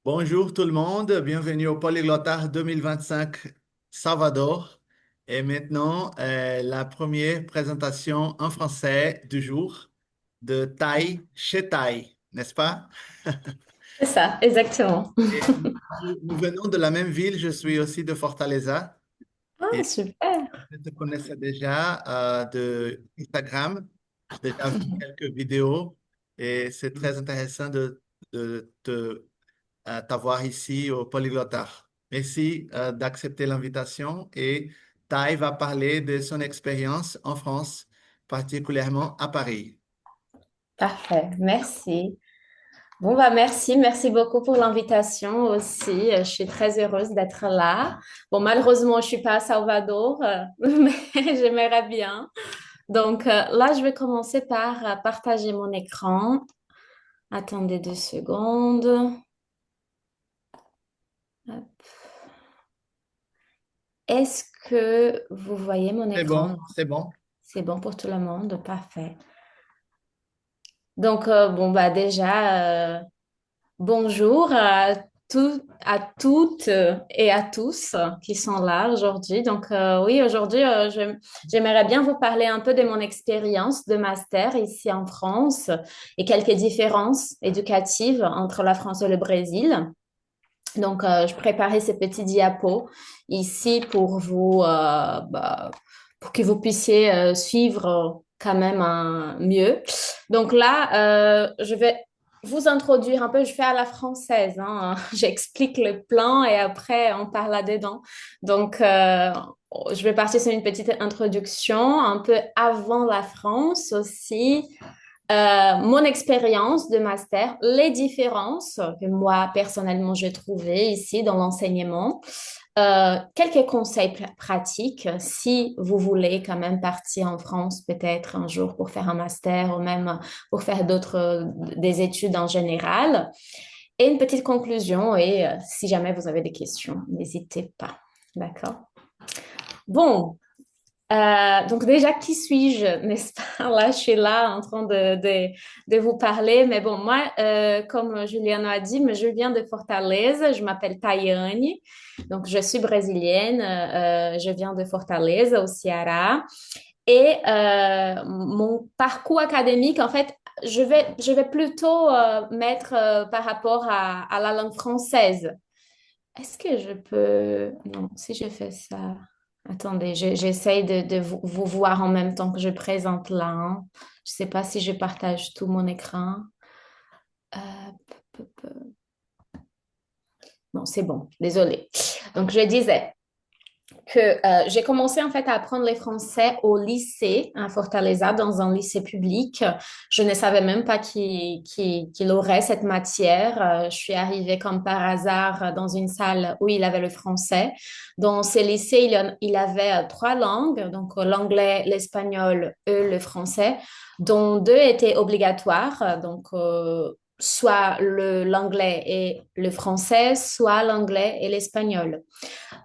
Bonjour tout le monde, bienvenue au Polyglotta 2025 Salvador. Et maintenant, la première présentation en français du jour de Thaï chez Thaï, n'est-ce pas? C'est ça, exactement. Et nous venons de la même ville, je suis aussi de Fortaleza Ah, et super. je te connaissais déjà de Instagram. J'ai déjà vu quelques vidéos et c'est très intéressant de te à t'avoir ici au Polyglotta. Merci d'accepter l'invitation et Thaï va parler de son expérience en France, particulièrement à Paris. Parfait. Merci. Bon, bah, merci beaucoup pour l'invitation aussi. Je suis très heureuse d'être là. Bon, malheureusement, je suis pas à Salvador, mais j'aimerais bien. Donc, là, je vais commencer par partager mon écran. Attendez 2 secondes. Hop. Est-ce que vous voyez mon C'est écran? bon, c'est bon. C'est bon pour tout le monde? Parfait. Donc, bon, bah, déjà, bonjour à toutes et à tous qui sont là aujourd'hui. Donc, oui, aujourd'hui, j'aimerais bien vous parler un peu de mon expérience de master ici en France et quelques différences éducatives entre la France et le Brésil. Donc, je préparais ces petits diapos ici pour vous, pour que vous puissiez suivre quand même mieux. Donc là, je vais vous introduire un peu, je fais à la française, hein. J'explique le plan et après on parle là-dedans. Donc, je vais partir sur une petite introduction un peu avant la France aussi, mon expérience de master, les différences que moi personnellement j'ai trouvées ici dans l'enseignement, quelques conseils pratiques si vous voulez quand même partir en France peut-être un jour pour faire un master ou même pour faire des études en général, et une petite conclusion et si jamais vous avez des questions, n'hésitez pas. D'accord? Bon, donc déjà, qui suis-je, n'est-ce pas? Là, je suis là en train de vous parler. Mais bon, moi, comme Juliana a dit, mais je viens de Fortaleza. Je m'appelle Tayane. Donc, je suis brésilienne. Je viens de Fortaleza, au Ceará. Et mon parcours académique, en fait, je vais plutôt mettre par rapport à la langue française. Est-ce que je peux... Non, si je fais ça... Attendez, j'essaye de vous voir en même temps que je présente là, hein. Je ne sais pas si je partage tout mon écran. Euh, Non, c'est bon, désolée. Donc, je disais que j'ai commencé en fait à apprendre les français au lycée à Fortaleza, dans un lycée public. Je ne savais même pas qu'il aurait cette matière. Je suis arrivée comme par hasard dans une salle où il avait le français. Dans ce lycée, il avait trois langues, donc l'anglais, l'espagnol et le français, dont deux étaient obligatoires. Donc, soit l'anglais et le français, soit l'anglais et l'espagnol.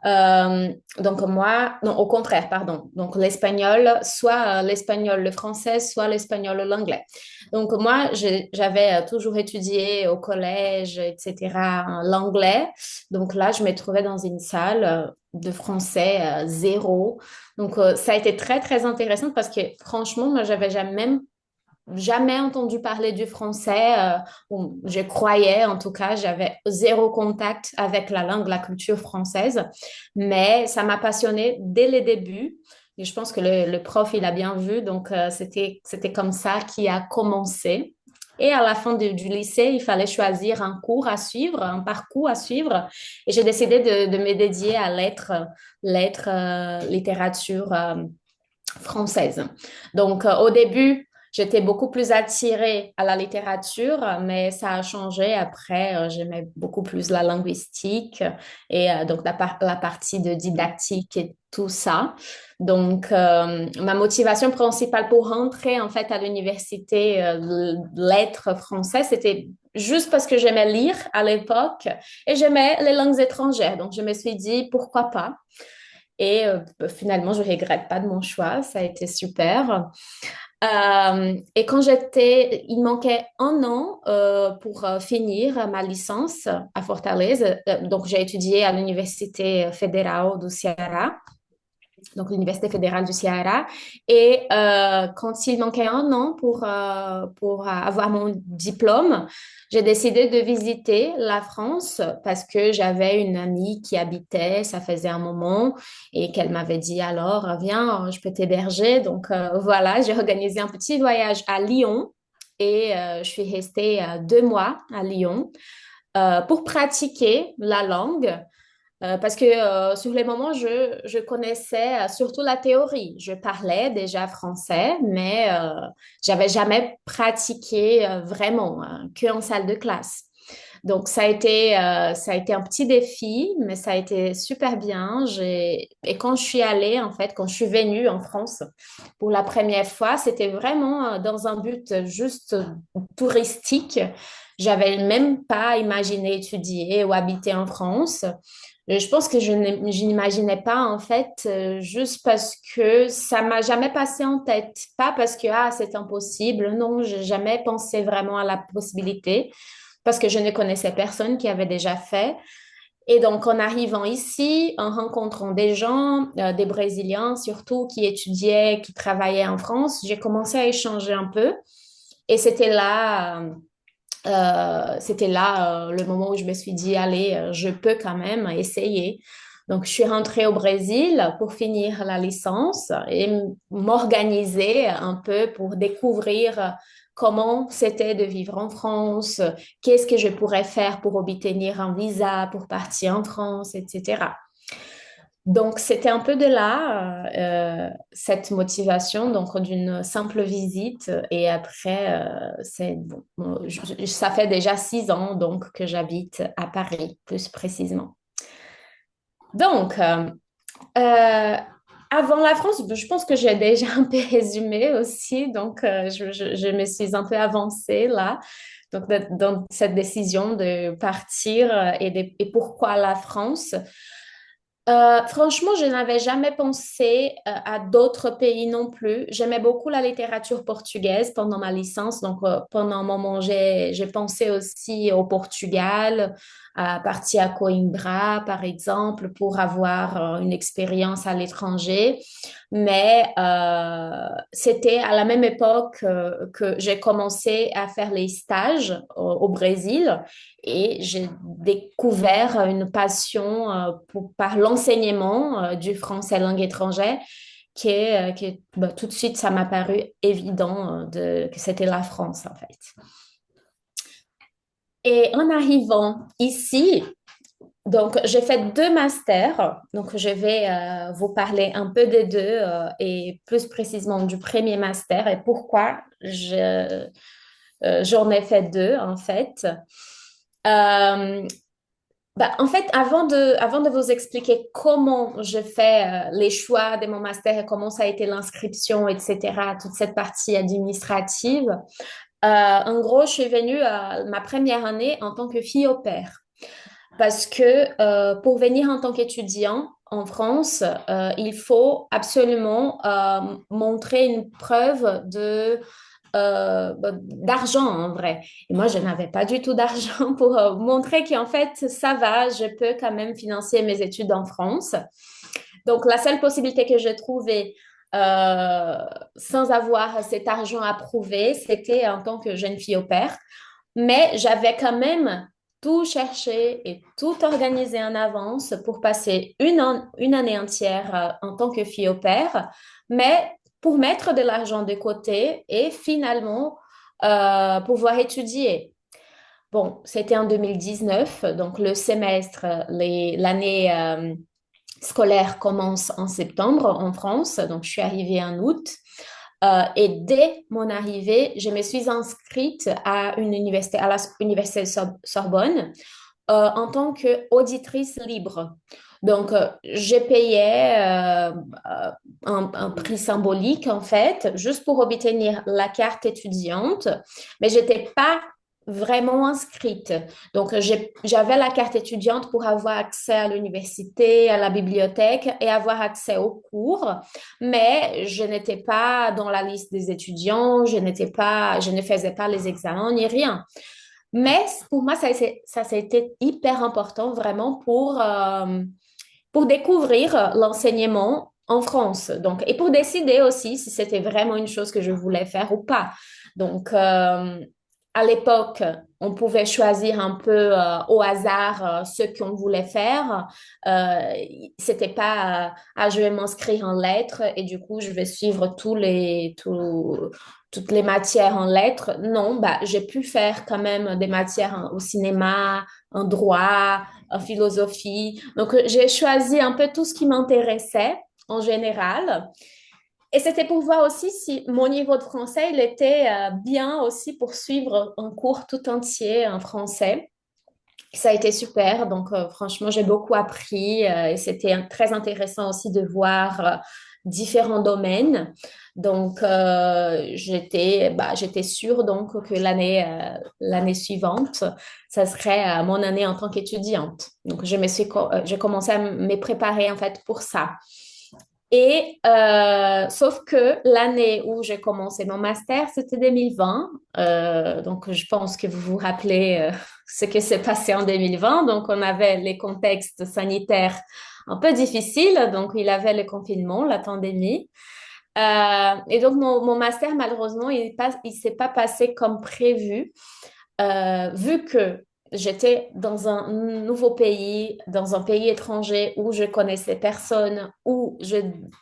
Donc moi, non, au contraire, pardon. Donc l'espagnol, soit l'espagnol, le français, soit l'espagnol, l'anglais. Donc moi, j'avais toujours étudié au collège, etc., l'anglais. Donc là, je me trouvais dans une salle de français zéro. Donc ça a été très, très intéressant parce que franchement, moi, j'avais jamais entendu parler du français. Ou je croyais, en tout cas, j'avais zéro contact avec la langue, la culture française. Mais ça m'a passionnée dès les débuts. Et je pense que le prof, il a bien vu. Donc, c'était comme ça qui a commencé. Et à la fin du lycée, il fallait choisir un cours à suivre, un parcours à suivre. Et j'ai décidé de me dédier à lettres, littérature française. Donc, au début, j'étais beaucoup plus attirée à la littérature, mais ça a changé. Après, j'aimais beaucoup plus la linguistique et donc la partie de didactique et tout ça. Donc, ma motivation principale pour rentrer en fait à l'université lettres françaises, c'était juste parce que j'aimais lire à l'époque et j'aimais les langues étrangères. Donc, je me suis dit, pourquoi pas? Et finalement, je ne regrette pas de mon choix. Ça a été super. Et il manquait un an pour finir ma licence à Fortaleza. Donc, j'ai étudié à l'Université fédérale du Ceará, donc l'Université fédérale du Ceará. Et quand il manquait un an pour avoir mon diplôme, j'ai décidé de visiter la France parce que j'avais une amie qui habitait, ça faisait un moment, et qu'elle m'avait dit, alors, viens, je peux t'héberger. Donc voilà, j'ai organisé un petit voyage à Lyon et je suis restée 2 mois à Lyon pour pratiquer la langue. Parce que sur les moments, je connaissais surtout la théorie. Je parlais déjà français, mais j'avais jamais pratiqué vraiment, hein, que en salle de classe. Donc, ça a été un petit défi, mais ça a été super bien. Et quand je suis allée, en fait, quand je suis venue en France pour la première fois, c'était vraiment dans un but juste touristique. J'avais même pas imaginé étudier ou habiter en France. Je pense que je n'imaginais pas en fait, juste parce que ça m'a jamais passé en tête, pas parce que ah c'est impossible, non, j'ai jamais pensé vraiment à la possibilité parce que je ne connaissais personne qui avait déjà fait. Et donc en arrivant ici, en rencontrant des gens, des Brésiliens surtout qui étudiaient, qui travaillaient en France, j'ai commencé à échanger un peu et c'était là le moment où je me suis dit, allez, je peux quand même essayer. Donc, je suis rentrée au Brésil pour finir la licence et m'organiser un peu pour découvrir comment c'était de vivre en France, qu'est-ce que je pourrais faire pour obtenir un visa, pour partir en France, etc. Donc, c'était un peu de là, cette motivation, donc d'une simple visite. Et après, ça fait déjà 6 ans donc, que j'habite à Paris, plus précisément. Donc, euh, avant la France, je pense que j'ai déjà un peu résumé aussi. Donc, je me suis un peu avancée là. Donc, dans cette décision de partir et pourquoi la France. Franchement, je n'avais jamais pensé à d'autres pays non plus. J'aimais beaucoup la littérature portugaise pendant ma licence. Donc, pendant un moment, j'ai pensé aussi au Portugal, à partir à Coimbra, par exemple, pour avoir une expérience à l'étranger. Mais c'était à la même époque que j'ai commencé à faire les stages au Brésil. Et j'ai découvert une passion par l'enseignement du français langue étrangère bah, tout de suite, ça m'a paru évident que c'était la France en fait. Et en arrivant ici, donc j'ai fait 2 masters. Donc je vais vous parler un peu des deux et plus précisément du premier master et pourquoi j'en ai fait deux en fait. Euh, Bah, en fait, avant de vous expliquer comment je fais les choix de mon master et comment ça a été l'inscription, etc., toute cette partie administrative, en gros, je suis venue ma première année en tant que fille au pair. Parce que pour venir en tant qu'étudiant en France, il faut absolument montrer une preuve d'argent en vrai. Et moi, je n'avais pas du tout d'argent pour montrer qu'en fait, ça va, je peux quand même financer mes études en France. Donc, la seule possibilité que j'ai trouvée euh, sans avoir cet argent à prouver, c'était en tant que jeune fille au pair. Mais j'avais quand même tout cherché et tout organisé en avance pour passer une année entière en tant que fille au pair, mais pour mettre de l'argent de côté et finalement pouvoir étudier. Bon, c'était en 2019, donc le semestre, l'année scolaire commence en septembre en France, donc je suis arrivée en août. Et dès mon arrivée, je me suis inscrite à une université, à l'université Sorbonne, en tant qu'auditrice libre. Donc, j'ai payé un prix symbolique, en fait, juste pour obtenir la carte étudiante, mais j'étais pas vraiment inscrite. Donc, j'avais la carte étudiante pour avoir accès à l'université, à la bibliothèque et avoir accès aux cours, mais je n'étais pas dans la liste des étudiants, je ne faisais pas les examens ni rien. Mais pour moi, ça a été hyper important vraiment pour découvrir l'enseignement en France. Donc, et pour décider aussi si c'était vraiment une chose que je voulais faire ou pas. Donc, à l'époque, on pouvait choisir un peu au hasard ce qu'on voulait faire. Euh, C'était pas je vais m'inscrire en lettres et du coup je vais suivre toutes les matières en lettres. Non, bah j'ai pu faire quand même des matières au cinéma, en droit, en philosophie. Donc j'ai choisi un peu tout ce qui m'intéressait en général. Et c'était pour voir aussi si mon niveau de français, il était bien aussi pour suivre un cours tout entier en français. Ça a été super. Donc, franchement, j'ai beaucoup appris et c'était très intéressant aussi de voir différents domaines. Donc, j'étais sûre donc que l'année suivante, ça serait mon année en tant qu'étudiante. Donc, j'ai commencé à me préparer en fait pour ça. Et sauf que l'année où j'ai commencé mon master, c'était 2020. Donc, je pense que vous vous rappelez ce qui s'est passé en 2020. Donc, on avait les contextes sanitaires un peu difficiles. Donc, il avait le confinement, la pandémie. Et donc, mon master, malheureusement, il s'est pas passé comme prévu vu que j'étais dans un nouveau pays, dans un pays étranger où je connaissais personne,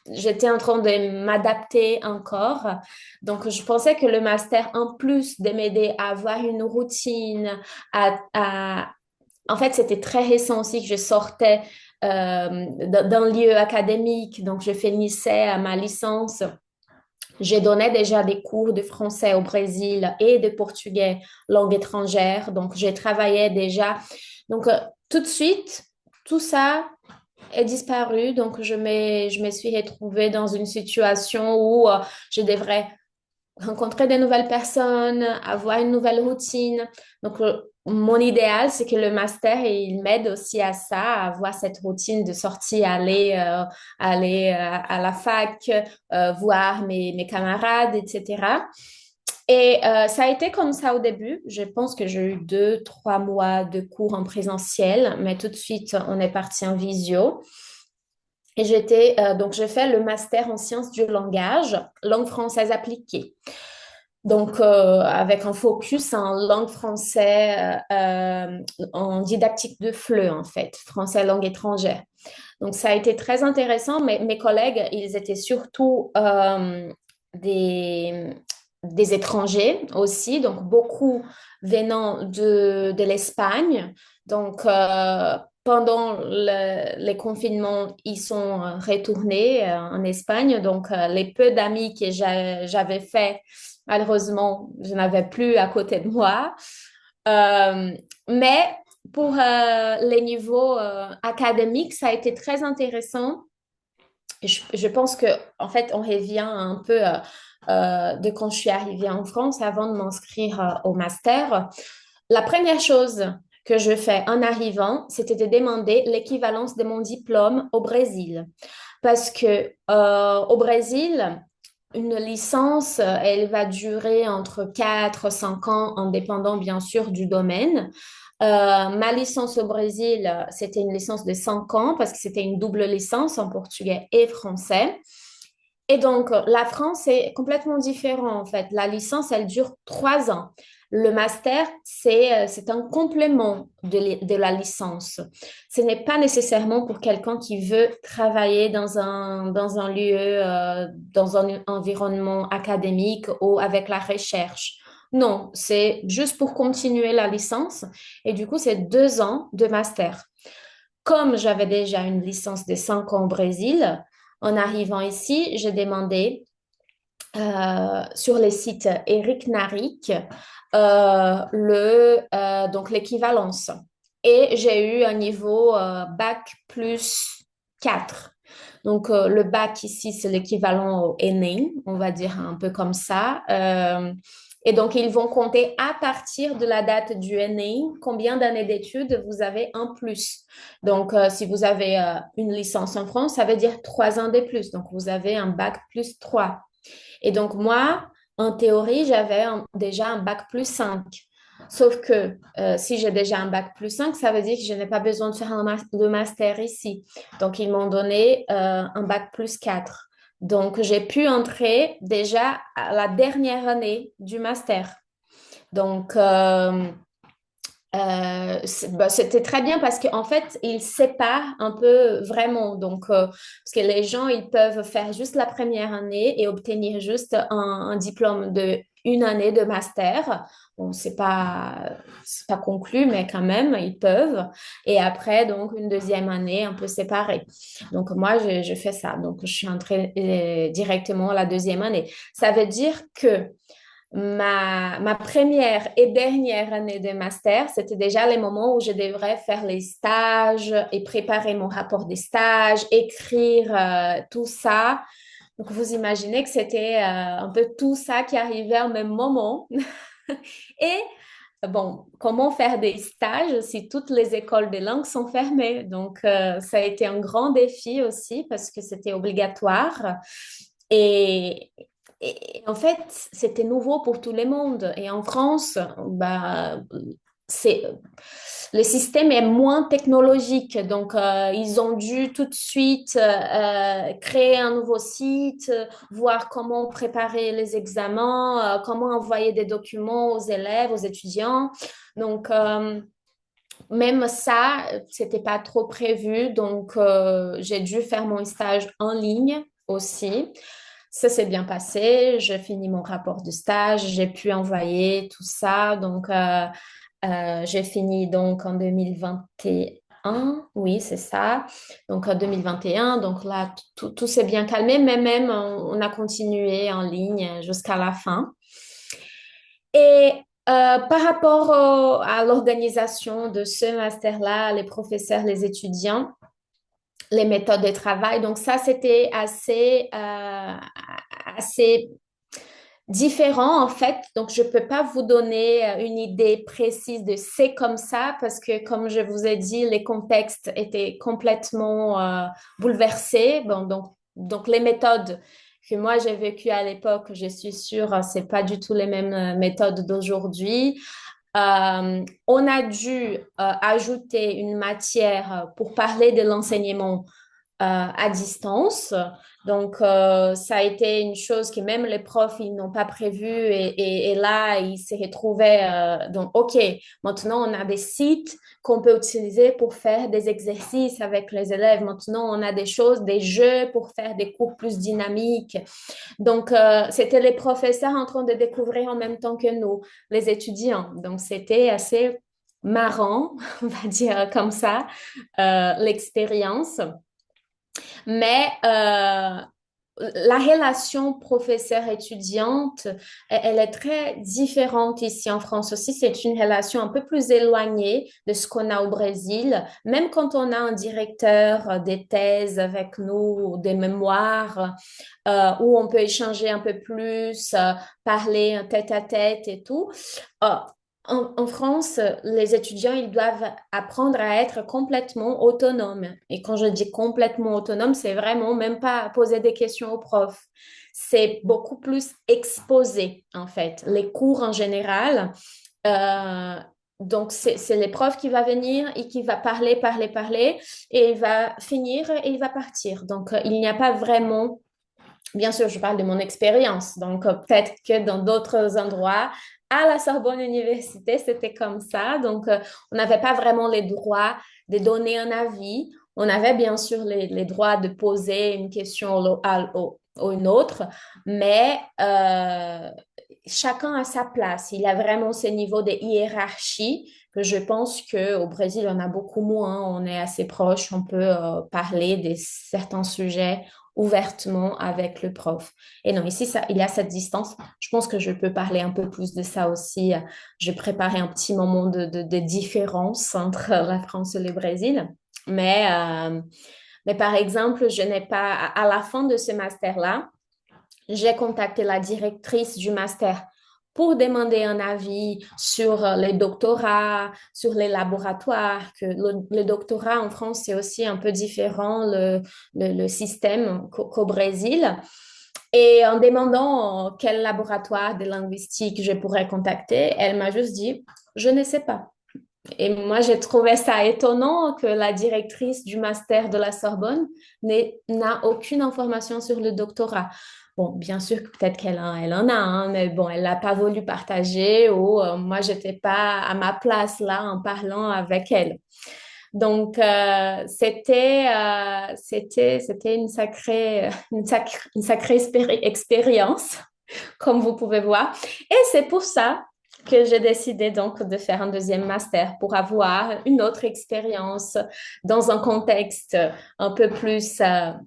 j'étais en train de m'adapter encore. Donc, je pensais que le master, en plus de m'aider à avoir une routine, en fait, c'était très récent aussi que je sortais d'un lieu académique. Donc, je finissais ma licence. J'ai donné déjà des cours de français au Brésil et de portugais, langue étrangère. Donc, j'ai travaillé déjà. Donc, tout de suite, tout ça est disparu. Donc, je me suis retrouvée dans une situation où je devrais rencontrer de nouvelles personnes, avoir une nouvelle routine. Donc, mon idéal, c'est que le master, il m'aide aussi à ça, à avoir cette routine de sortie, aller à la fac, voir mes camarades, etc. Et ça a été comme ça au début. Je pense que j'ai eu 2, 3 mois de cours en présentiel, mais tout de suite, on est parti en visio. Et donc j'ai fait le master en sciences du langage, langue française appliquée. Donc, avec un focus en langue française, en didactique de FLE, en fait, français langue étrangère. Donc, ça a été très intéressant, mais mes collègues, ils étaient surtout des, des étrangers aussi, donc beaucoup venant de l'Espagne. Donc, pendant les confinements, ils sont retournés en Espagne. Donc, les peu d'amis que j'avais fait, malheureusement, je n'avais plus à côté de moi. Euh, mais pour les niveaux académiques, ça a été très intéressant. Je pense que, en fait, on revient un peu de quand je suis arrivée en France avant de m'inscrire au master. La première chose que je fais en arrivant, c'était de demander l'équivalence de mon diplôme au Brésil. Parce que au Brésil, une licence, elle va durer entre 4 et 5 ans, en dépendant bien sûr du domaine. Ma licence au Brésil, c'était une licence de 5 ans parce que c'était une double licence en portugais et français. Et donc, la France est complètement différent en fait. La licence, elle dure 3 ans. Le master, c'est un complément de la licence. Ce n'est pas nécessairement pour quelqu'un qui veut travailler dans un lieu, dans un environnement académique ou avec la recherche. Non, c'est juste pour continuer la licence. Et du coup, c'est 2 ans de master. Comme j'avais déjà une licence de 5 ans au Brésil, en arrivant ici, j'ai demandé sur les sites Eric Narik donc l'équivalence. Et j'ai eu un niveau bac plus 4. Donc le bac ici, c'est l'équivalent au ENEM, on va dire un peu comme ça. Et donc, ils vont compter à partir de la date du NI combien d'années d'études vous avez en plus. Donc, si vous avez une licence en France, ça veut dire 3 ans de plus. Donc, vous avez un bac plus 3. Et donc, moi, en théorie, j'avais déjà un bac plus 5. Sauf que si j'ai déjà un bac plus 5, ça veut dire que je n'ai pas besoin de faire le master ici. Donc, ils m'ont donné un bac plus 4. Donc, j'ai pu entrer déjà à la dernière année du master. Donc, c'était très bien parce qu'en fait, ils séparent un peu vraiment. Donc, parce que les gens, ils peuvent faire juste la première année et obtenir juste un diplôme de une année de master. Bon, c'est pas conclu, mais quand même, ils peuvent. Et après, donc, une deuxième année un peu séparée. Donc, moi, je fais ça. Donc, je suis entrée directement à la deuxième année. Ça veut dire que ma première et dernière année de master, c'était déjà les moments où je devrais faire les stages et préparer mon rapport des stages, écrire tout ça. Donc, vous imaginez que c'était un peu tout ça qui arrivait au même moment. Et bon, comment faire des stages si toutes les écoles de langue sont fermées? Donc, ça a été un grand défi aussi parce que c'était obligatoire. Et, et en fait, c'était nouveau pour tout le monde. Et en France, bah, c'est, le système est moins technologique. Donc, ils ont dû tout de suite créer un nouveau site, voir comment préparer les examens, comment envoyer des documents aux élèves, aux étudiants. Donc, même ça, c'était pas trop prévu. Donc, j'ai dû faire mon stage en ligne aussi. Ça s'est bien passé. J'ai fini mon rapport de stage. J'ai pu envoyer tout ça. Donc, j'ai fini donc en 2021. Oui, c'est ça. Donc, en 2021. Donc là, tout s'est bien calmé. Mais même, on a continué en ligne jusqu'à la fin. Et par rapport à l'organisation de ce master-là, les professeurs, les étudiants, les méthodes de travail, donc ça, c'était assez différent en fait. Donc, je ne peux pas vous donner une idée précise de c'est comme ça parce que, comme je vous ai dit, les contextes étaient complètement bouleversés. Bon, donc, les méthodes que moi j'ai vécues à l'époque, je suis sûre, c'est pas du tout les mêmes méthodes d'aujourd'hui. On a dû ajouter une matière pour parler de l'enseignement à distance. Donc, ça a été une chose que même les profs, ils n'ont pas prévu et là, ils se retrouvaient. Donc, OK, maintenant, on a des sites qu'on peut utiliser pour faire des exercices avec les élèves. Maintenant, on a des choses, des jeux pour faire des cours plus dynamiques. Donc, c'était les professeurs en train de découvrir en même temps que nous, les étudiants. Donc, c'était assez marrant, on va dire comme ça, l'expérience. Mais la relation professeur-étudiante, elle est très différente ici en France aussi. C'est une relation un peu plus éloignée de ce qu'on a au Brésil. Même quand on a un directeur des thèses avec nous, des mémoires, où on peut échanger un peu plus, parler un tête-à-tête et tout. Euh, en France, les étudiants, ils doivent apprendre à être complètement autonomes. Et quand je dis complètement autonome, c'est vraiment même pas poser des questions aux profs. C'est beaucoup plus exposé, en fait. Les cours en général, euh, donc c'est les profs qui va venir et qui va parler, parler, parler, et il va finir et il va partir. Donc, il n'y a pas vraiment. Bien sûr, je parle de mon expérience. Donc, peut-être que dans d'autres endroits, à la Sorbonne Université, c'était comme ça. Donc, on n'avait pas vraiment les droits de donner un avis. On avait bien sûr les droits de poser une question à une autre, mais chacun a sa place. Il a vraiment ce niveau de hiérarchie que je pense qu'au Brésil, on a beaucoup moins. On est assez proche, on peut parler de certains sujets ouvertement avec le prof. Et non, ici, il y a cette distance. Je pense que je peux parler un peu plus de ça aussi. Je préparais un petit moment de différence entre la France et le Brésil. Mais, euh, mais par exemple, je n'ai pas, à la fin de ce master-là, j'ai contacté la directrice du master pour demander un avis sur les doctorats, sur les laboratoires, que le doctorat en France, c'est aussi un peu différent le système qu'au Brésil. Et en demandant quel laboratoire de linguistique je pourrais contacter, elle m'a juste dit, je ne sais pas. Et moi, j'ai trouvé ça étonnant que la directrice du master de la Sorbonne n'a aucune information sur le doctorat. Bon, bien sûr, peut-être elle en a, hein, mais bon, elle n'a pas voulu partager ou moi, j'étais pas à ma place là en parlant avec elle. Donc, c'était une sacrée expérience, comme vous pouvez voir. Et c'est pour ça que j'ai décidé donc de faire un deuxième master pour avoir une autre expérience dans un contexte un peu plus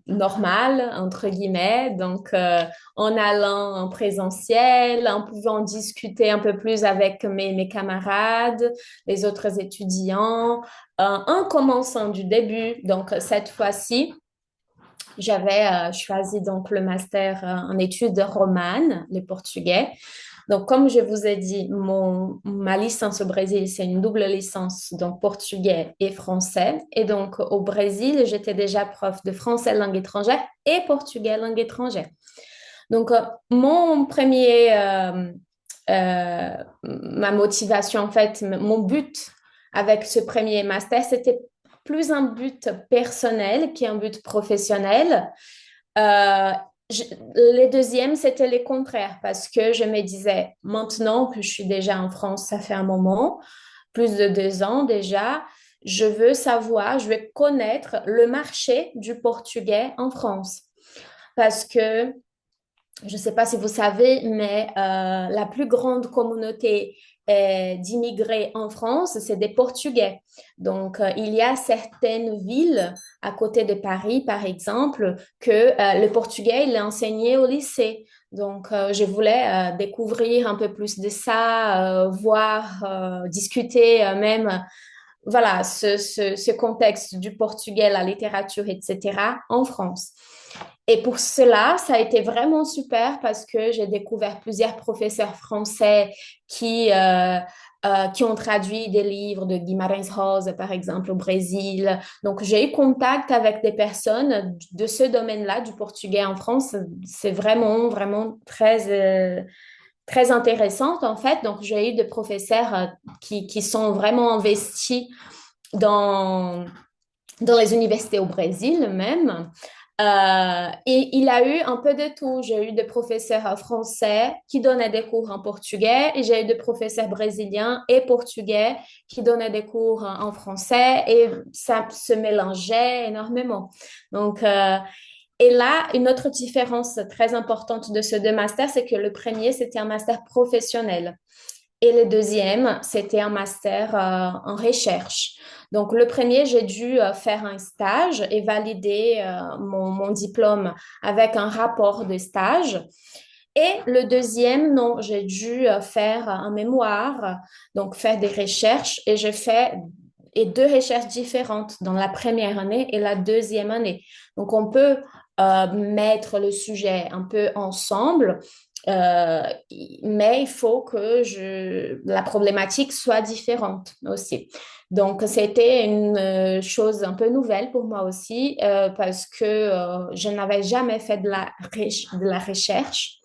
normal, entre guillemets. Donc, en allant en présentiel, en pouvant discuter un peu plus avec mes camarades, les autres étudiants, en commençant du début. Donc, cette fois-ci, j'avais choisi donc le master en études romanes, le portugais. Donc, comme je vous ai dit, ma licence au Brésil, c'est une double licence, donc portugais et français. Et donc, au Brésil, j'étais déjà prof de français langue étrangère et portugais langue étrangère. Donc, ma motivation, en fait, mon but avec ce premier master, c'était plus un but personnel qu'un but professionnel. Euh, les deuxièmes, c'était les contraires parce que je me disais, maintenant que je suis déjà en France, ça fait un moment, plus de 2 ans déjà, je veux savoir, je veux connaître le marché du portugais en France. Parce que je ne sais pas si vous savez, mais la plus grande communauté d'immigrés en France, c'est des Portugais. Donc, il y a certaines villes à côté de Paris, par exemple, que le portugais, il est enseigné au lycée. Donc, je voulais découvrir un peu plus de ça, voir, discuter même, voilà, ce contexte du portugais, la littérature, etc., en France. Et pour cela, ça a été vraiment super parce que j'ai découvert plusieurs professeurs français qui ont traduit des livres de Guimarães Rosa, par exemple, au Brésil. Donc, j'ai eu contact avec des personnes de ce domaine-là, du portugais en France. C'est vraiment, vraiment très intéressant, en fait. Donc, j'ai eu des professeurs qui sont vraiment investis dans, dans les universités au Brésil même. Et il a eu un peu de tout. J'ai eu des professeurs français qui donnaient des cours en portugais et j'ai eu des professeurs brésiliens et portugais qui donnaient des cours en français et ça se mélangeait énormément. Donc, et là, une autre différence très importante de ces deux masters, c'est que le premier, c'était un master professionnel. Et le deuxième, c'était un master en recherche. Donc, le premier, j'ai dû faire un stage et valider mon diplôme avec un rapport de stage. Et le deuxième, non, j'ai dû faire un mémoire, donc faire des recherches et j'ai fait et deux recherches différentes dans la première année et la deuxième année. Donc, on peut mettre le sujet un peu ensemble, euh, mais il faut que la problématique soit différente aussi. Donc, c'était une chose un peu nouvelle pour moi aussi parce que je n'avais jamais fait de la recherche.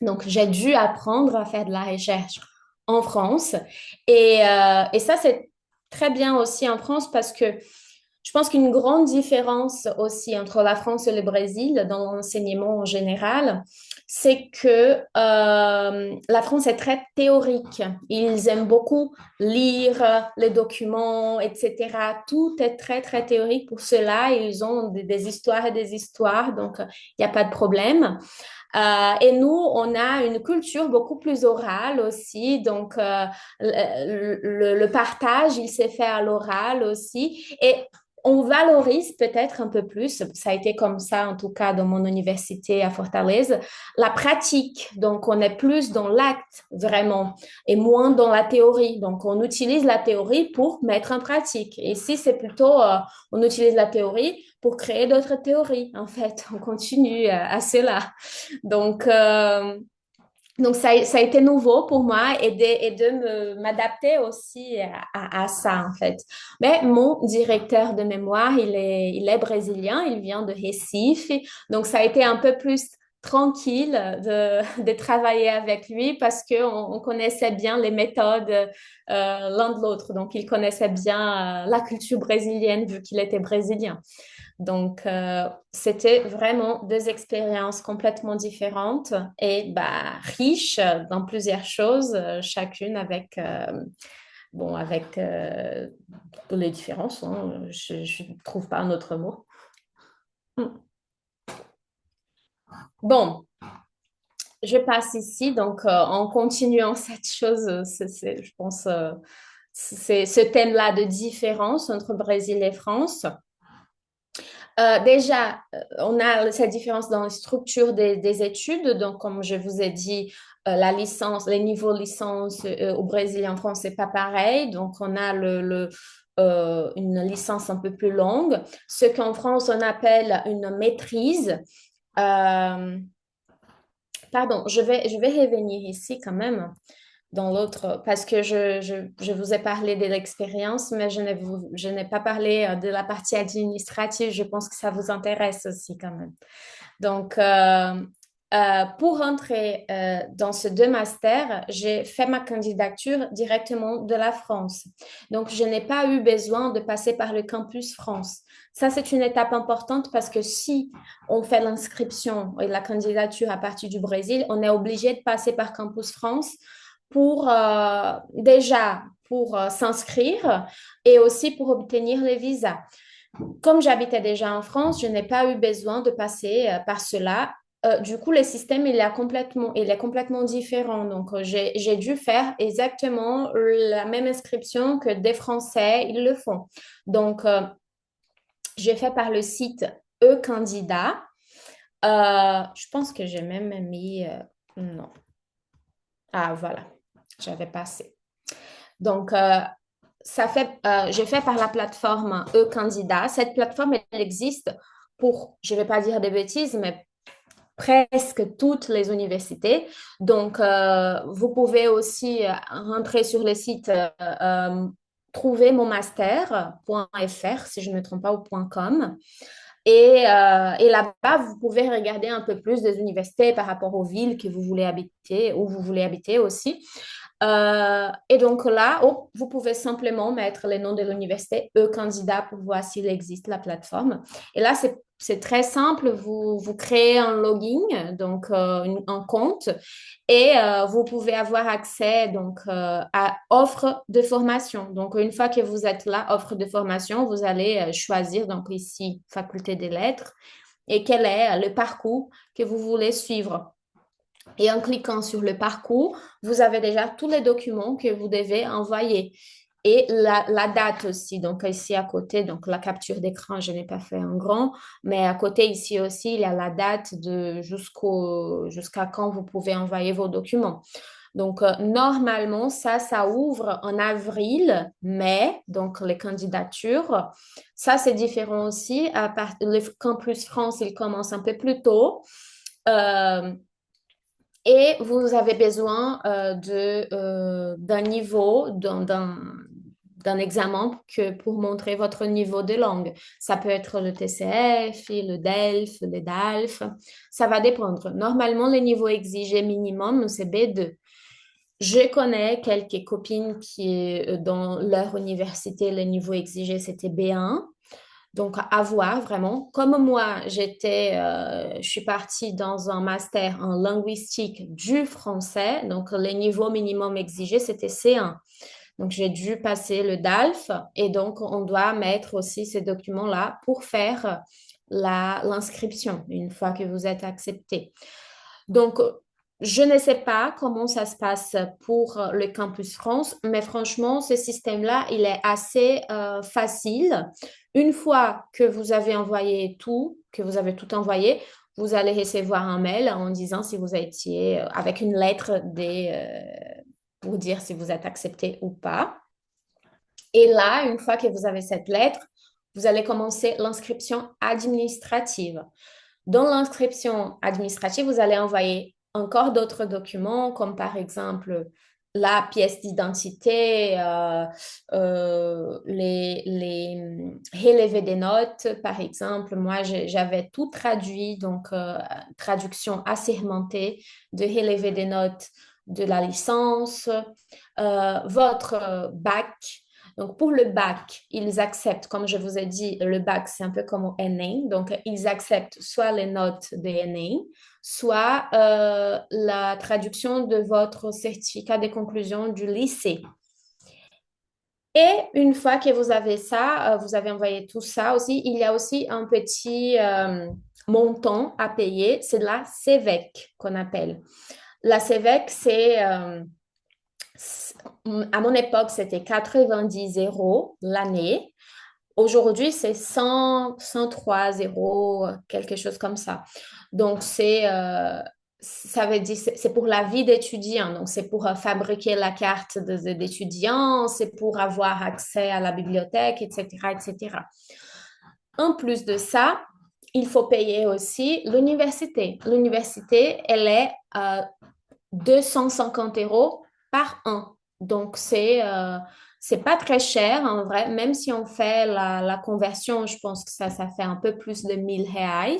Donc, j'ai dû apprendre à faire de la recherche en France. Et ça, c'est très bien aussi en France parce que je pense qu'une grande différence aussi entre la France et le Brésil dans l'enseignement en général, c'est que la France est très théorique. Ils aiment beaucoup lire les documents, etc. Tout est très, très théorique. Pour cela, ils ont des histoires et des histoires, donc il n'y a pas de problème. Et nous, on a une culture beaucoup plus orale aussi. Donc, le partage, il s'est fait à l'oral aussi. Et on valorise peut-être un peu plus, ça a été comme ça en tout cas dans mon université à Fortaleza, la pratique. Donc, on est plus dans l'acte vraiment et moins dans la théorie. Donc, on utilise la théorie pour mettre en pratique. Et ici, c'est plutôt, on utilise la théorie pour créer d'autres théories. En fait, on continue à cela. Donc, Donc, ça a été nouveau pour moi et de m'adapter aussi à ça, en fait. Mais mon directeur de mémoire, il est brésilien, il vient de Recife. Donc, ça a été un peu plus tranquille de travailler avec lui parce qu'on connaissait bien les méthodes l'un de l'autre. Donc, il connaissait bien la culture brésilienne vu qu'il était brésilien. Donc, c'était vraiment deux expériences complètement différentes et bah, riches dans plusieurs choses, chacune avec, bon, avec les différences. Hein. Je ne trouve pas un autre mot. Hmm. Bon, je passe ici. Donc, en continuant cette chose, je pense, c'est ce thème-là de différence entre Brésil et France. Déjà, on a cette différence dans la structure des études. Donc, comme je vous ai dit, la licence, les niveaux licence au Brésil et en France, c'est pas pareil. Donc, on a une licence un peu plus longue, ce qu'en France, on appelle une maîtrise. Euh, Pardon, je vais revenir ici quand même dans l'autre, parce que je vous ai parlé de l'expérience, mais je n'ai pas parlé de la partie administrative. Je pense que ça vous intéresse aussi quand même. Donc, pour entrer dans ces deux masters, j'ai fait ma candidature directement de la France. Donc, je n'ai pas eu besoin de passer par le campus France. Ça, c'est une étape importante parce que si on fait l'inscription et la candidature à partir du Brésil, on est obligé de passer par campus France pour déjà pour s'inscrire et aussi pour obtenir les visas. Comme j'habitais déjà en France, je n'ai pas eu besoin de passer par cela. Du coup, le système, il est complètement différent. Donc, j'ai dû faire exactement la même inscription que des Français, ils le font. Donc, j'ai fait par le site e-candidat. Je pense que j'ai même mis... non. Ah, voilà. J'avais passé. Donc, j'ai fait par la plateforme e-candidat. Cette plateforme, elle existe pour, je ne vais pas dire des bêtises, mais presque toutes les universités. Donc, vous pouvez aussi rentrer sur le site trouver mon master.fr, si je ne me trompe pas, ou .com. Et là-bas, vous pouvez regarder un peu plus des universités par rapport aux villes que vous voulez habiter, où vous voulez habiter aussi. Et donc là, vous pouvez simplement mettre les noms de l'université, candidat pour voir s'il existe la plateforme. Et là, c'est très simple. Vous créez un login, donc un compte, et vous pouvez avoir accès donc à offre de formation. Donc une fois que vous êtes là, offre de formation, vous allez choisir donc ici faculté des lettres et quel est le parcours que vous voulez suivre. Et en cliquant sur le parcours, vous avez déjà tous les documents que vous devez envoyer. Et la date aussi, donc ici à côté, donc la capture d'écran, je n'ai pas fait en grand, mais à côté ici aussi, il y a la date de jusqu'à quand vous pouvez envoyer vos documents. Donc, normalement, ça ouvre en avril, mai, donc les candidatures. Ça, c'est différent aussi. Le Campus France, il commence un peu plus tôt. Euh, et vous avez besoin d'un niveau, d'un examen pour montrer votre niveau de langue. Ça peut être le TCF, le DELF, le DALF. Ça va dépendre. Normalement, le niveau exigé minimum, c'est B2. Je connais quelques copines qui, dans leur université, le niveau exigé, c'était B1. Donc, à voir vraiment. Comme moi, je suis partie dans un master en linguistique du français. Donc, le niveau minimum exigé, c'était C1. Donc, j'ai dû passer le DALF et donc, on doit mettre aussi ces documents-là pour faire l'inscription une fois que vous êtes accepté. Donc, je ne sais pas comment ça se passe pour le Campus France, mais franchement, ce système-là, il est assez facile. Une fois que vous avez envoyé tout, que vous avez tout envoyé, vous allez recevoir un mail en disant si vous étiez avec une lettre pour dire si vous êtes accepté ou pas. Et là, une fois que vous avez cette lettre, vous allez commencer l'inscription administrative. Dans l'inscription administrative, vous allez envoyer encore d'autres documents, comme par exemple la pièce d'identité, les relevés des notes, par exemple. Moi, j'avais tout traduit, donc traduction assermentée de relevés des notes de la licence, votre bac. Donc, pour le bac, ils acceptent, comme je vous ai dit, le bac, c'est un peu comme au NA. Donc, ils acceptent soit les notes de NA, soit la traduction de votre certificat de conclusion du lycée. Et une fois que vous avez ça, vous avez envoyé tout ça aussi, il y a aussi un petit montant à payer, c'est de la CEVEC qu'on appelle. La CEVEC, à mon époque, c'était 90 euros l'année. Aujourd'hui, c'est 100, 103 euros, quelque chose comme ça. Donc, ça veut dire, c'est pour la vie d'étudiant. Donc, c'est pour fabriquer la carte d'étudiant, c'est pour avoir accès à la bibliothèque, etc., etc. En plus de ça, il faut payer aussi l'université. L'université, elle est 250 euros par an. Donc, c'est pas très cher en vrai. Même si on fait la conversion, je pense que ça fait un peu plus de 1000 reais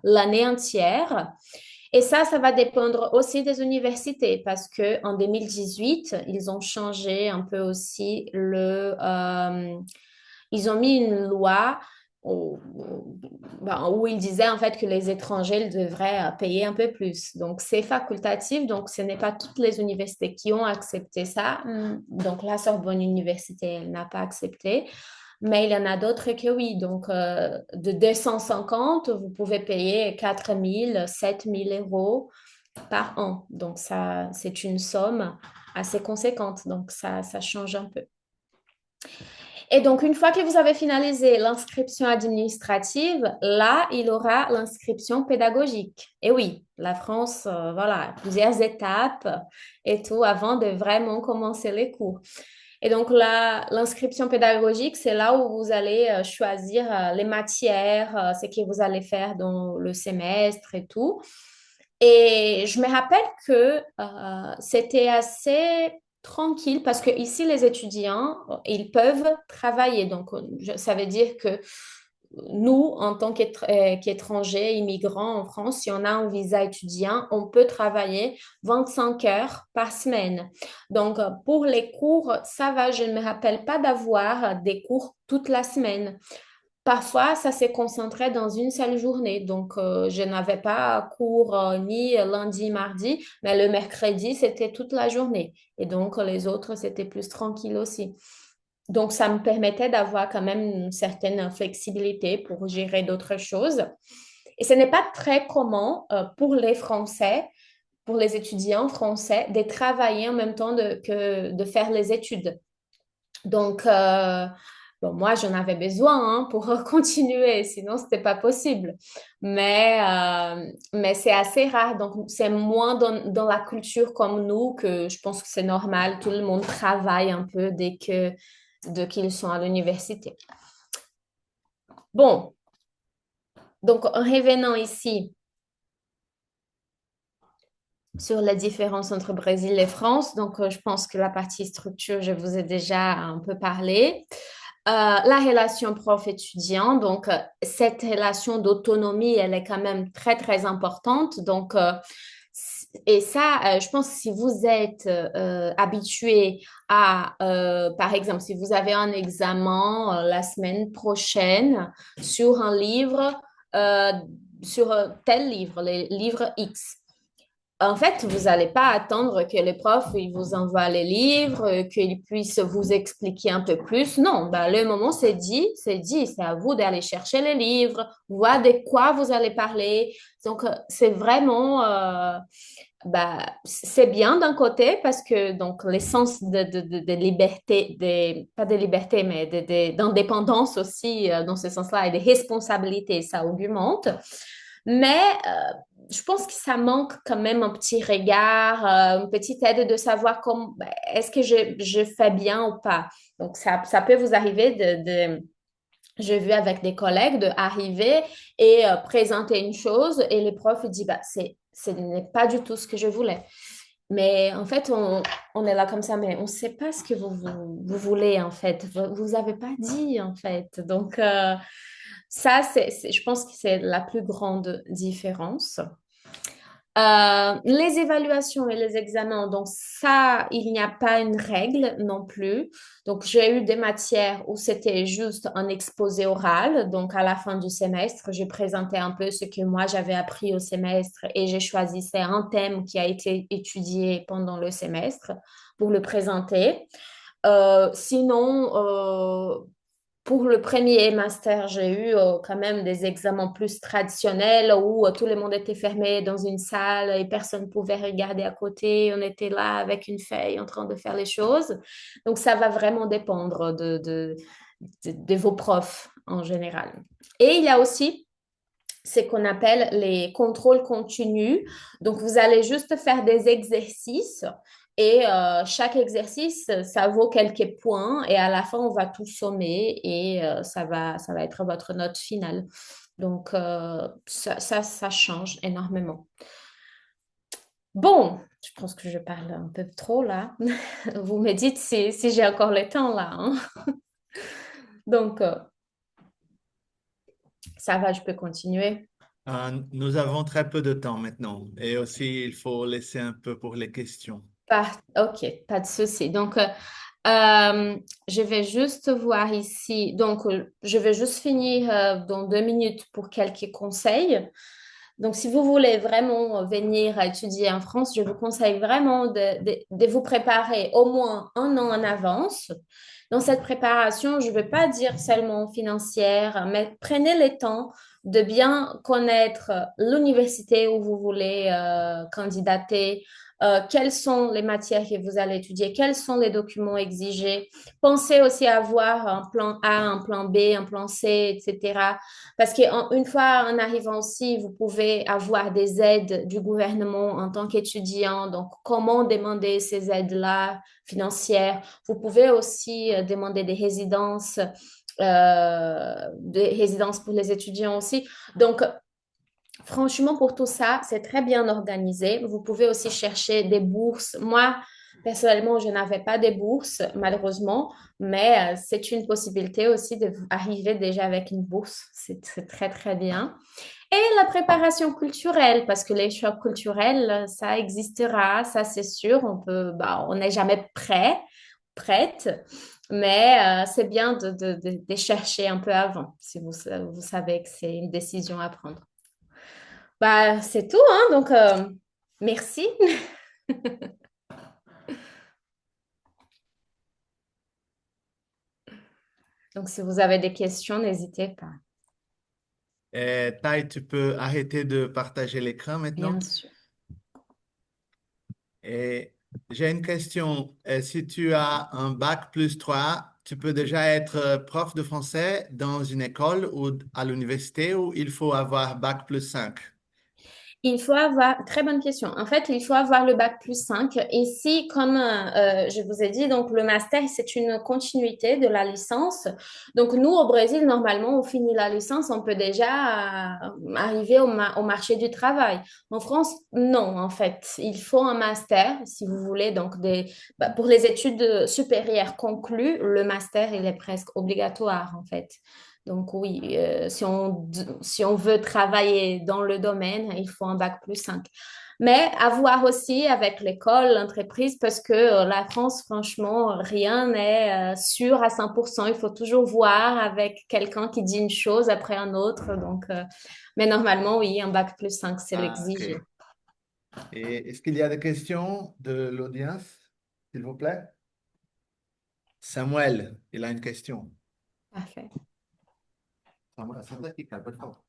l'année entière. Et ça va dépendre aussi des universités parce que en 2018, ils ont changé un peu aussi ils ont mis une loi où, où ils disaient en fait que les étrangers devraient payer un peu plus. Donc, c'est facultatif. Donc, ce n'est pas toutes les universités qui ont accepté ça. Donc, la Sorbonne Université, elle n'a pas accepté. Mais il y en a d'autres que oui. Donc, de 250, vous pouvez payer 4 000, 7 000 euros par an. Donc, ça, c'est une somme assez conséquente. Donc, ça change un peu. Et donc, une fois que vous avez finalisé l'inscription administrative, là, il aura l'inscription pédagogique. Et oui, la France, voilà, plusieurs étapes et tout avant de vraiment commencer les cours. Et donc, l'inscription pédagogique, c'est là où vous allez choisir les matières, ce que vous allez faire dans le semestre et tout. Et je me rappelle que c'était assez tranquille parce que ici, les étudiants, ils peuvent travailler. Donc, ça veut dire que nous, en tant qu'étrangers, immigrants en France, si on a un visa étudiant, on peut travailler 25 heures par semaine. Donc, pour les cours, ça va. Je ne me rappelle pas d'avoir des cours toute la semaine. Parfois, ça s'est concentré dans une seule journée. Donc, je n'avais pas cours ni lundi, mardi, mais le mercredi, c'était toute la journée. Et donc, les autres, c'était plus tranquille aussi. Donc, ça me permettait d'avoir quand même une certaine flexibilité pour gérer d'autres choses. Et ce n'est pas très commun pour les Français, pour les étudiants français, de travailler en même temps que de faire les études. Donc, bon, moi, j'en avais besoin pour continuer, sinon, ce n'était pas possible. Mais c'est assez rare. Donc, c'est moins dans la culture comme nous que je pense que c'est normal. Tout le monde travaille un peu dès qu'ils sont à l'université. Bon, donc en revenant ici sur la différence entre Brésil et France, donc je pense que la partie structure, je vous ai déjà un peu parlé. La relation prof-étudiant, donc cette relation d'autonomie, elle est quand même très, très importante. Donc, et ça, je pense que si vous êtes habitué à, par exemple, si vous avez un examen la semaine prochaine sur un livre, euh, sur tel livre, les livres X. En fait, vous n'allez pas attendre que les profs ils vous envoient les livres, qu'ils puissent vous expliquer un peu plus. Non, ben, le moment c'est dit, c'est dit. C'est à vous d'aller chercher les livres, voir de quoi vous allez parler. Donc, c'est vraiment, bah, c'est bien d'un côté parce que donc l'essence de liberté, pas de liberté, mais d'indépendance aussi dans ce sens-là et de responsabilité, ça augmente. Mais je pense que ça manque quand même un petit regard, une petite aide de savoir comment, ben, est-ce que je fais bien ou pas. Donc, ça peut vous arriver j'ai vu avec des collègues d'arriver et présenter une chose et les profs disent, bah, ce n'est pas du tout ce que je voulais. Mais en fait, on est là comme ça, mais on ne sait pas ce que vous voulez, en fait. Vous avez pas dit, en fait. Donc, ça, je pense que c'est la plus grande différence. Les évaluations et les examens, donc ça, il n'y a pas une règle non plus. Donc, j'ai eu des matières où c'était juste un exposé oral. Donc, à la fin du semestre, je présentais un peu ce que moi j'avais appris au semestre et j'ai choisi c'est un thème qui a été étudié pendant le semestre pour le présenter. Sinon, pour le premier master, j'ai eu quand même des examens plus traditionnels où tout le monde était fermé dans une salle et personne ne pouvait regarder à côté. On était là avec une feuille en train de faire les choses. Donc, ça va vraiment dépendre de vos profs en général. Et il y a aussi ce qu'on appelle les contrôles continus. Donc, vous allez juste faire des exercices et chaque exercice, ça vaut quelques points et à la fin, on va tout sommer et ça va être votre note finale. Donc, ça change énormément. Bon, je pense que je parle un peu trop là. Vous me dites si j'ai encore le temps là, hein. Donc, ça va, je peux continuer. Nous avons très peu de temps maintenant et aussi il faut laisser un peu pour les questions. Ok, pas de souci. Donc, je vais juste voir ici. Donc, je vais juste finir dans 2 minutes pour quelques conseils. Donc, si vous voulez vraiment venir étudier en France, je vous conseille vraiment de vous préparer au moins un an en avance. Dans cette préparation, je ne veux pas dire seulement financière, mais prenez le temps de bien connaître l'université où vous voulez candidater, quelles sont les matières que vous allez étudier, quels sont les documents exigés. Pensez aussi à avoir un plan A, un plan B, un plan C, etc. Parce qu'une fois en arrivant aussi, vous pouvez avoir des aides du gouvernement en tant qu'étudiant. Donc, comment demander ces aides-là financières? Vous pouvez aussi demander des résidences pour les étudiants aussi. Donc, franchement, pour tout ça, c'est très bien organisé. Vous pouvez aussi chercher des bourses. Moi, personnellement, je n'avais pas des bourses, malheureusement, mais c'est une possibilité aussi d'arriver déjà avec une bourse. C'est très, très bien. Et la préparation culturelle, parce que les chocs culturels, ça existera, ça c'est sûr. On n'est jamais prête, mais c'est bien de chercher un peu avant, si vous savez que c'est une décision à prendre. Bah, c'est tout, hein, donc merci. Donc, si vous avez des questions, n'hésitez pas, Et Tai, tu peux arrêter de partager l'écran bien maintenant? sûr. Et j'ai une question. Si tu as un bac+3, tu peux déjà être prof de français dans une école ou à l'université ou il faut avoir bac+5? Il faut avoir, très bonne question. En fait, il faut avoir le bac+5. Ici, comme je vous ai dit, donc le master, c'est une continuité de la licence. Donc, nous, au Brésil, normalement, on finit la licence, on peut déjà arriver au marché du travail. En France, non, en fait. Il faut un master, si vous voulez. Donc, pour les études supérieures conclues, le master, il est presque obligatoire, en fait. Donc oui, si on veut travailler dans le domaine, il faut un bac+5. Mais à voir aussi avec l'école, l'entreprise, parce que la France, franchement, rien n'est sûr à 100%. Il faut toujours voir avec quelqu'un qui dit une chose après un autre. Donc, mais normalement, oui, un bac+5, c'est Ah, ok. l'exigé. Et est-ce qu'il y a des questions de l'audience, s'il vous plaît? Samuel, il a une question. Parfait. Samuel, por favor.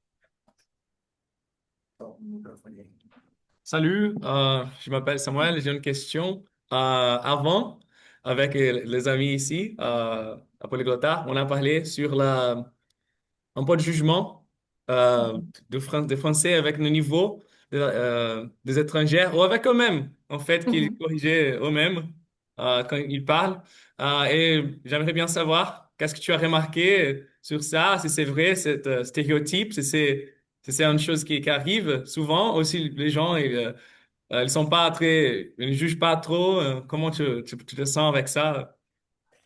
Salut, je m'appelle Samuel, j'ai une question. Avant, avec les amis ici à Polyglotta, on a parlé sur un peu de jugement des Français avec le niveau des étrangers ou avec eux-mêmes, en fait, qu'ils corrigeaient eux-mêmes quand ils parlent. Et j'aimerais bien savoir qu'est-ce que tu as remarqué sur ça, si c'est vrai, cet stéréotype, si c'est c'est une chose qui arrive souvent. Aussi, les gens, ils sont pas très, ils ne jugent pas trop. Comment tu te sens avec ça?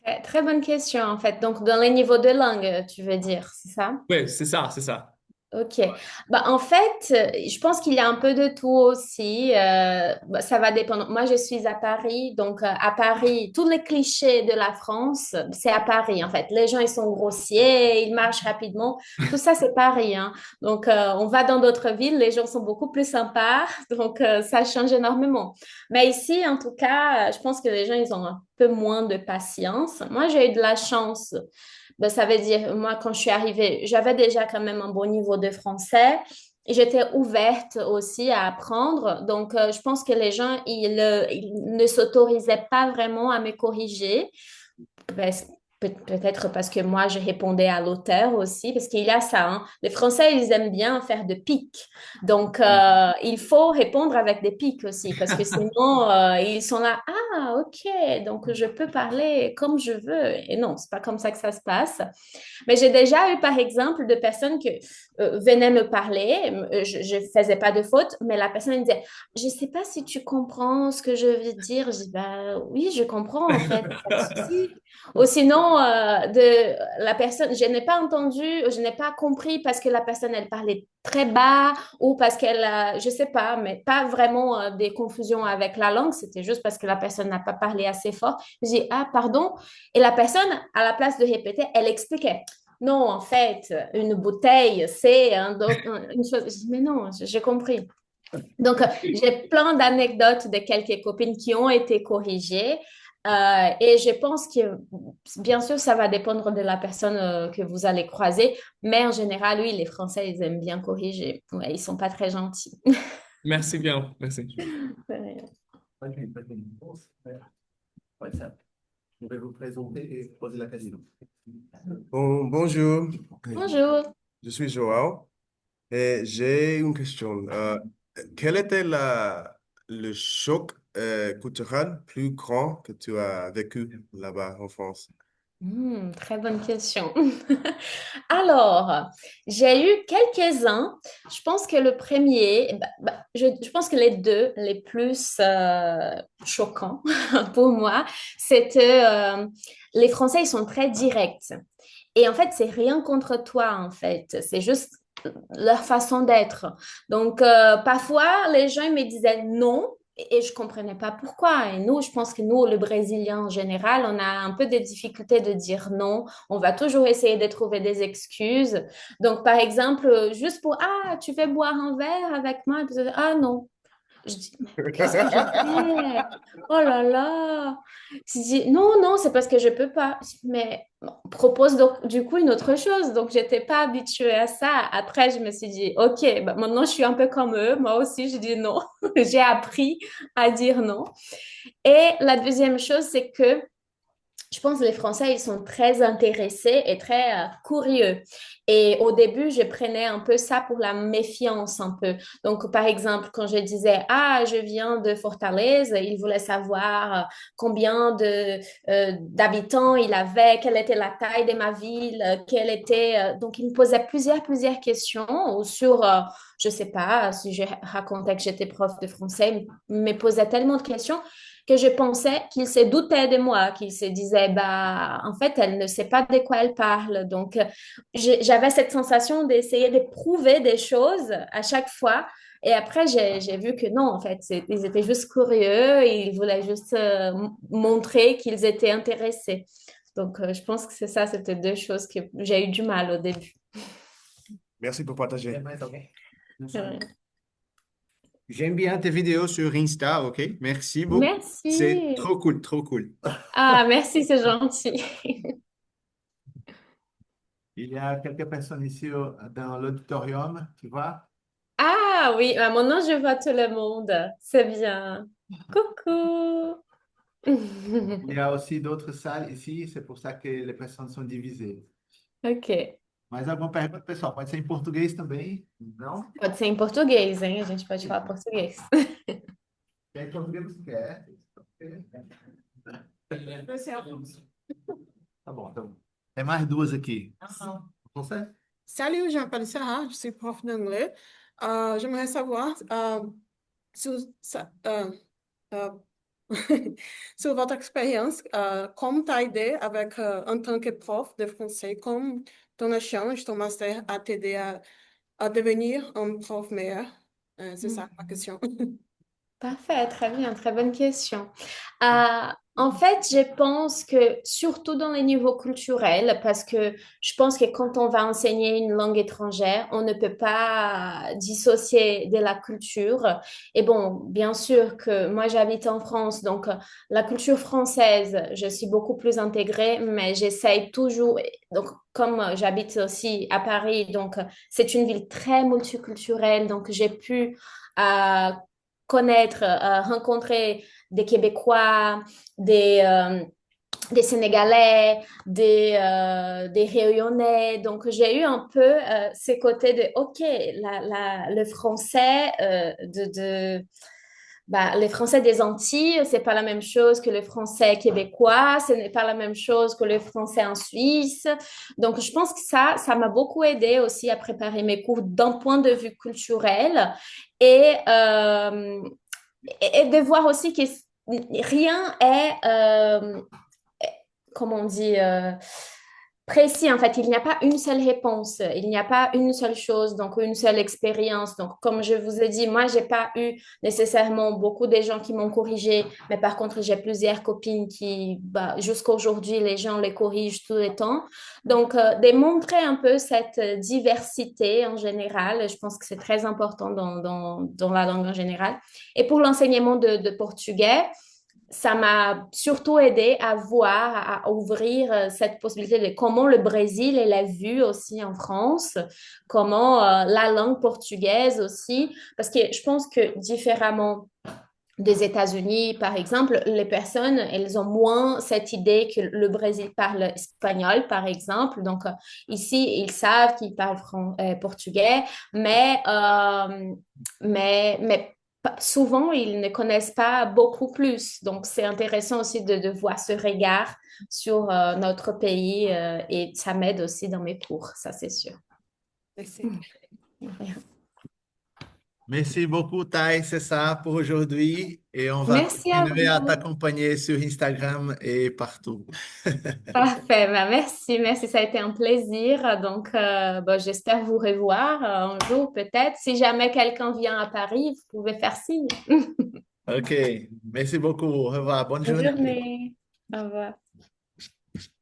Très, très bonne question, en fait. Donc, dans les niveaux de langue, tu veux dire, c'est ça? Oui, c'est ça, c'est ça. Ok. Bah, en fait, je pense qu'il y a un peu de tout aussi. Bah, ça va dépendre. Moi, je suis à Paris. Donc, à Paris, tous les clichés de la France, c'est à Paris, en fait. Les gens, ils sont grossiers, ils marchent rapidement. Tout ça, c'est Paris, hein. Donc, on va dans d'autres villes, les gens sont beaucoup plus sympas. Donc, ça change énormément. Mais ici, en tout cas, je pense que les gens, ils ont un peu moins de patience. Moi, j'ai eu de la chance. Ben, ça veut dire, moi, quand je suis arrivée, j'avais déjà quand même un bon niveau de français. Et j'étais ouverte aussi à apprendre. Donc, je pense que les gens, ils ne s'autorisaient pas vraiment à me corriger. Ben, peut-être parce que moi, je répondais à l'auteur aussi, parce qu'il y a ça, hein. Les Français, ils aiment bien faire de piques. Donc, il faut répondre avec des piques aussi, parce que sinon, ils sont là, ah, ok, donc je peux parler comme je veux. Et non, c'est pas comme ça que ça se passe. Mais j'ai déjà eu, par exemple, de personnes qui venaient me parler. Je ne faisais pas de faute, mais la personne me disait, je ne sais pas si tu comprends ce que je veux dire. Je dis, bah, oui, je comprends en fait, pas de souci. Ou sinon, la personne, je n'ai pas entendu, je n'ai pas compris parce que la personne, elle parlait très bas ou parce qu'elle, je sais pas, mais pas vraiment des confusions avec la langue. C'était juste parce que la personne n'a pas parlé assez fort. Je dis, ah, pardon. Et la personne, à la place de répéter, elle expliquait. Non, en fait, une bouteille, c'est une chose. Je dis, mais non, j'ai compris. Donc, j'ai plein d'anecdotes de quelques copines qui ont été corrigées. Et je pense que, bien sûr, ça va dépendre de la personne que vous allez croiser. Mais en général, oui, les Français, ils aiment bien corriger. Ouais, ils sont pas très gentils. Merci bien, merci. Je vais vous présenter et poser la question. Bonjour, Bonjour. je suis Joao et j'ai une question. Quel était le choc culturel plus grand que tu as vécu là-bas en France? Très bonne question. Alors, j'ai eu quelques-uns. Je pense que le premier, je pense que les deux les plus choquants pour moi, c'était les Français, ils sont très directs. Et en fait, c'est rien contre toi, en fait. C'est juste leur façon d'être. Donc, parfois, les gens ils me disaient non. Et je comprenais pas pourquoi. Et nous, je pense que nous, le Brésilien en général, on a un peu des difficultés de dire non. On va toujours essayer de trouver des excuses. Donc, par exemple, juste pour, ah, tu veux boire un verre avec moi? Et puis, ah non. Je dis, mais qu'est-ce que j'ai fait? Oh là là. Je dis, non, non, c'est parce que je peux pas. Mais bon, propose donc du coup une autre chose. Donc, j'étais pas habituée à ça. Après, je me suis dit, OK, bah, maintenant je suis un peu comme eux. Moi aussi, je dis non. J'ai appris à dire non. Et la deuxième chose, c'est que je pense que les Français, ils sont très intéressés et très curieux. Et au début, je prenais un peu ça pour la méfiance un peu. Donc, par exemple, quand je disais, ah, je viens de Fortaleza, ils voulaient savoir combien d'habitants il avait, quelle était la taille de ma ville, quelle était... donc, ils me posaient plusieurs questions sur... je sais pas, si je racontais que j'étais prof de français, ils me posaient tellement de questions que je pensais qu'il se doutait de moi, qu'il se disait, bah, en fait, elle ne sait pas de quoi elle parle. Donc, j'avais cette sensation d'essayer de prouver des choses à chaque fois. Et après, j'ai vu que non, en fait, ils étaient juste curieux et ils voulaient juste montrer qu'ils étaient intéressés. Donc, je pense que c'est ça, c'était deux choses que j'ai eu du mal au début. Merci pour partager. Ouais. J'aime bien tes vidéos sur Insta, ok? Merci beaucoup. C'est Merci. trop cool, trop cool. Ah, merci, c'est gentil. Il y a quelques personnes ici dans l'auditorium, tu vois? Ah oui, bah, maintenant je vois tout le monde. C'est bien. Coucou. Il y a aussi d'autres salles ici, c'est pour ça que les personnes sont divisées. Ok. Mais alguma pergunta, pessoal? Pode ser em português também? Não? Pode ser em português, hein? A gente pode falar português. Quer em português você quer? Tá bom, tá bom. Tem mais duas aqui. Consegue? Salut, je m'appelle Sarah, je suis prof d'anglais. J'aimerais savoir sur, euh, sur votre expérience, comment t'as aidé avec, en tant que prof de français, comme ton échange, ton master a t'aidé à devenir un prof meilleur. C'est ça ma question. Parfait, très bien, très bonne question. En fait, je pense que surtout dans les niveaux culturels, parce que je pense que quand on va enseigner une langue étrangère, on ne peut pas dissocier de la culture. Et bon, bien sûr que moi j'habite en France, donc la culture française, je suis beaucoup plus intégrée, mais j'essaye toujours, donc comme j'habite aussi à Paris, donc c'est une ville très multiculturelle, donc j'ai pu euh, connaître, rencontrer des Québécois, des, euh, des Sénégalais, des Réunionnais. Donc, j'ai eu un peu ces côtés de, OK, le français les Français des Antilles, c'est pas la même chose que le français québécois, ce n'est pas la même chose que le français en Suisse. Donc, je pense que ça m'a beaucoup aidé aussi à préparer mes cours d'un point de vue culturel et, euh, et de voir aussi que rien est, comment on dit, précis. En fait, il n'y a pas une seule réponse, il n'y a pas une seule chose, donc une seule expérience. Donc, comme je vous ai dit, moi, j'ai pas eu nécessairement beaucoup de gens qui m'ont corrigé, mais par contre, j'ai plusieurs copines qui, jusqu'à aujourd'hui, les gens les corrigent tout le temps. Donc, démontrer un peu cette diversité en général, je pense que c'est très important dans la langue en général. Et pour l'enseignement de portugais, ça m'a surtout aidé à voir, à ouvrir cette possibilité de comment le Brésil l'a vu aussi en France, comment la langue portugaise aussi, parce que je pense que différemment des États-Unis, par exemple, les personnes, elles ont moins cette idée que le Brésil parle espagnol, par exemple. Donc, ici, ils savent qu'ils parlent portugais, mais, mais souvent, ils ne connaissent pas beaucoup plus. Donc, c'est intéressant aussi de voir ce regard sur notre pays et ça m'aide aussi dans mes cours, ça c'est sûr. Merci. Merci beaucoup, Thay. C'est ça pour aujourd'hui. Et on va Merci à continuer à vous. t'accompagner sur Instagram et partout. Parfait, merci, merci, ça a été un plaisir. Donc, j'espère vous revoir un jour peut-être. Si jamais quelqu'un vient à Paris, vous pouvez faire signe. OK. Merci beaucoup. Au revoir. Bonne Bonne journée. journée. Au revoir.